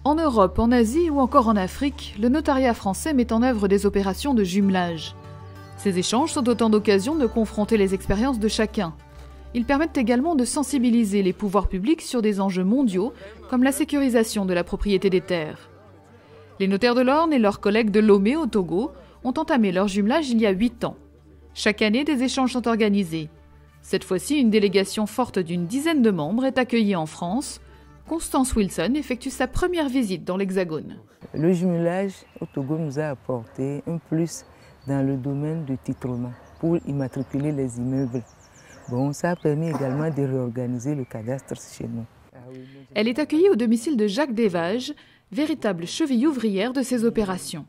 En Europe, en Asie ou encore en Afrique, le notariat français met en œuvre des opérations de jumelage. Ces échanges sont autant d'occasions de confronter les expériences de chacun. Ils permettent également de sensibiliser les pouvoirs publics sur des enjeux mondiaux, comme la sécurisation de la propriété des terres. Les notaires de l'Orne et leurs collègues de Lomé au Togo ont entamé leur jumelage il y a 8 ans. Chaque année, des échanges sont organisés. Cette fois-ci, une délégation forte d'une dizaine de membres est accueillie en France. Constance Wilson effectue sa première visite dans l'Hexagone. Le jumelage au Togo nous a apporté un plus dans le domaine du titrement pour immatriculer les immeubles. Bon, ça a permis également de réorganiser le cadastre chez nous. Elle est accueillie au domicile de Jacques Desvages, véritable cheville ouvrière de ces opérations.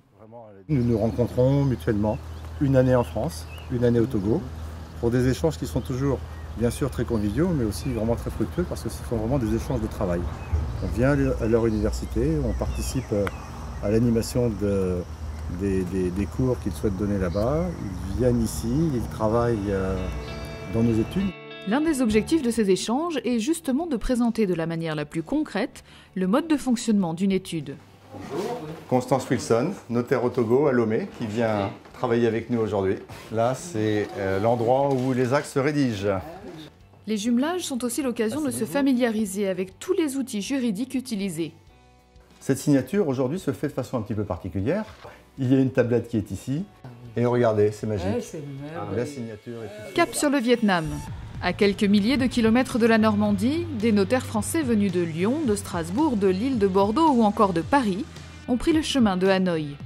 Nous nous rencontrons mutuellement une année en France, une année au Togo, pour des échanges qui sont toujours bien sûr très conviviaux, mais aussi vraiment très fructueux parce que ce sont vraiment des échanges de travail. On vient à leur université, on participe à l'animation des cours qu'ils souhaitent donner là-bas. Ils viennent ici, ils travaillent dans nos études. L'un des objectifs de ces échanges est justement de présenter de la manière la plus concrète le mode de fonctionnement d'une étude. Bonjour. Constance Wilson, notaire au Togo à Lomé, qui vient travailler avec nous aujourd'hui. Là, c'est l'endroit où les actes se rédigent. Les jumelages sont aussi l'occasion de se familiariser avec tous les outils juridiques utilisés. Cette signature aujourd'hui se fait de façon un petit peu particulière. Il y a une tablette qui est ici. Et regardez, c'est magique. La signature est ici. Cap sur le Vietnam. À quelques milliers de kilomètres de la Normandie, des notaires français venus de Lyon, de Strasbourg, de Lille, de Bordeaux ou encore de Paris ont pris le chemin de Hanoï.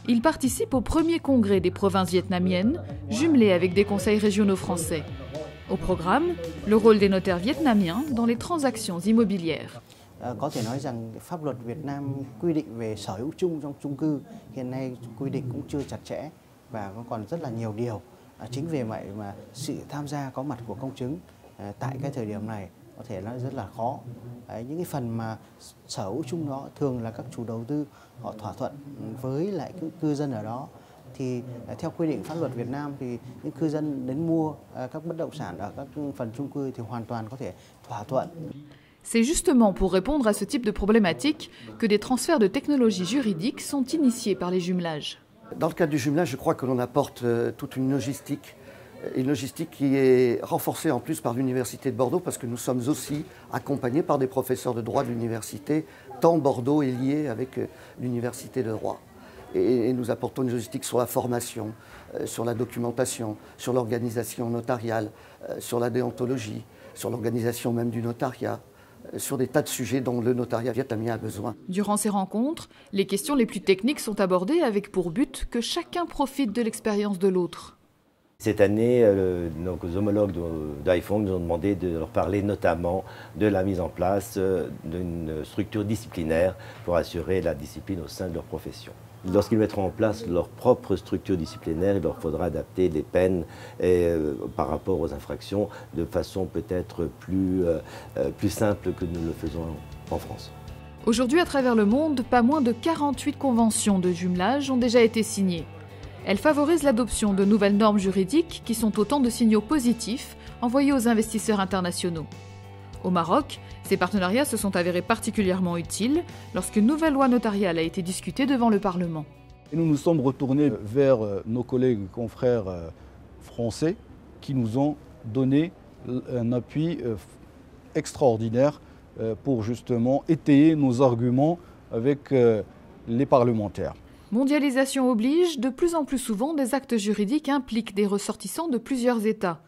Ils participent au premier congrès des provinces vietnamiennes, jumelés avec des conseils régionaux français. Au programme, le rôle des notaires vietnamiens dans les transactions immobilières. Có thể nói rằng pháp luật Việt Nam quy định về sở hữu chung trong chung cư hiện nay quy định cũng chưa chặt chẽ và nó còn rất là nhiều điều. Chính vì vậy mà sự tham gia có mặt của công chứng tại cái thời điểm này có thể nói rất là khó. Những cái phần mà sở hữu chung đó thường là các chủ đầu tư họ thỏa thuận với lại cư dân ở đó. Thì theo quy định pháp luật Việt Nam thì những cư dân đến mua các bất động sản ở các phần chung cư thì hoàn toàn có thể thỏa thuận. C'est justement pour répondre à ce type de problématique que des transferts de technologies juridiques sont initiés par les jumelages. Dans le cadre du jumelage, je crois que l'on apporte toute une logistique qui est renforcée en plus par l'Université de Bordeaux parce que nous sommes aussi accompagnés par des professeurs de droit de l'université, tant Bordeaux est lié avec l'Université de droit. Et nous apportons une logistique sur la formation, sur la documentation, sur l'organisation notariale, sur la déontologie, sur l'organisation même du notariat, sur des tas de sujets dont le notariat vietnamien a besoin. Durant ces rencontres, les questions les plus techniques sont abordées avec pour but que chacun profite de l'expérience de l'autre. Cette année, nos homologues d'iPhone nous ont demandé de leur parler notamment de la mise en place d'une structure disciplinaire pour assurer la discipline au sein de leur profession. Lorsqu'ils mettront en place leur propre structure disciplinaire, il leur faudra adapter les peines par rapport aux infractions de façon peut-être plus simple que nous le faisons en France. Aujourd'hui, à travers le monde, pas moins de 48 conventions de jumelage ont déjà été signées. Elles favorisent l'adoption de nouvelles normes juridiques qui sont autant de signaux positifs envoyés aux investisseurs internationaux. Au Maroc, ces partenariats se sont avérés particulièrement utiles lorsqu'une nouvelle loi notariale a été discutée devant le Parlement. Et nous nous sommes retournés vers nos collègues confrères français qui nous ont donné un appui extraordinaire pour justement étayer nos arguments avec les parlementaires. Mondialisation oblige, de plus en plus souvent, des actes juridiques impliquent des ressortissants de plusieurs États.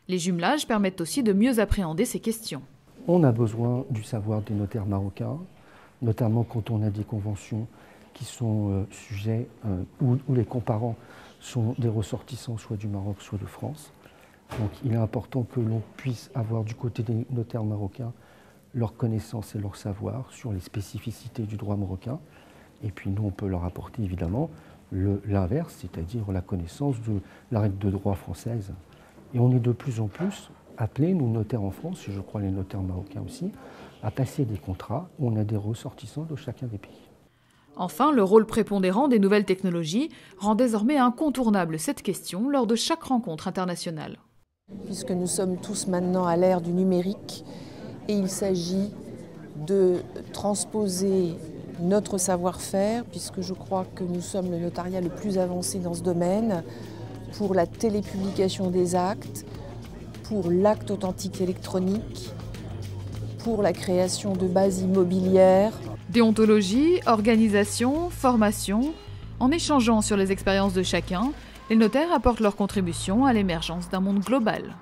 Les jumelages permettent aussi de mieux appréhender ces questions. On a besoin du savoir des notaires marocains, notamment quand on a des conventions qui sont sujets où les comparants sont des ressortissants soit du Maroc, soit de France. Donc il est important que l'on puisse avoir du côté des notaires marocains leur connaissance et leur savoir sur les spécificités du droit marocain. Et puis nous, on peut leur apporter évidemment l'inverse, c'est-à-dire la connaissance de la règle de droit française. Et on est de plus en plus appelés, nous notaires en France, et je crois les notaires marocains aussi, à passer des contrats où on a des ressortissants de chacun des pays. Enfin, le rôle prépondérant des nouvelles technologies rend désormais incontournable cette question lors de chaque rencontre internationale. Puisque nous sommes tous maintenant à l'ère du numérique et il s'agit de transposer notre savoir-faire, puisque je crois que nous sommes le notariat le plus avancé dans ce domaine, pour la télépublication des actes, pour l'acte authentique électronique, pour la création de bases immobilières. Déontologie, organisation, formation. En échangeant sur les expériences de chacun, les notaires apportent leur contribution à l'émergence d'un monde global.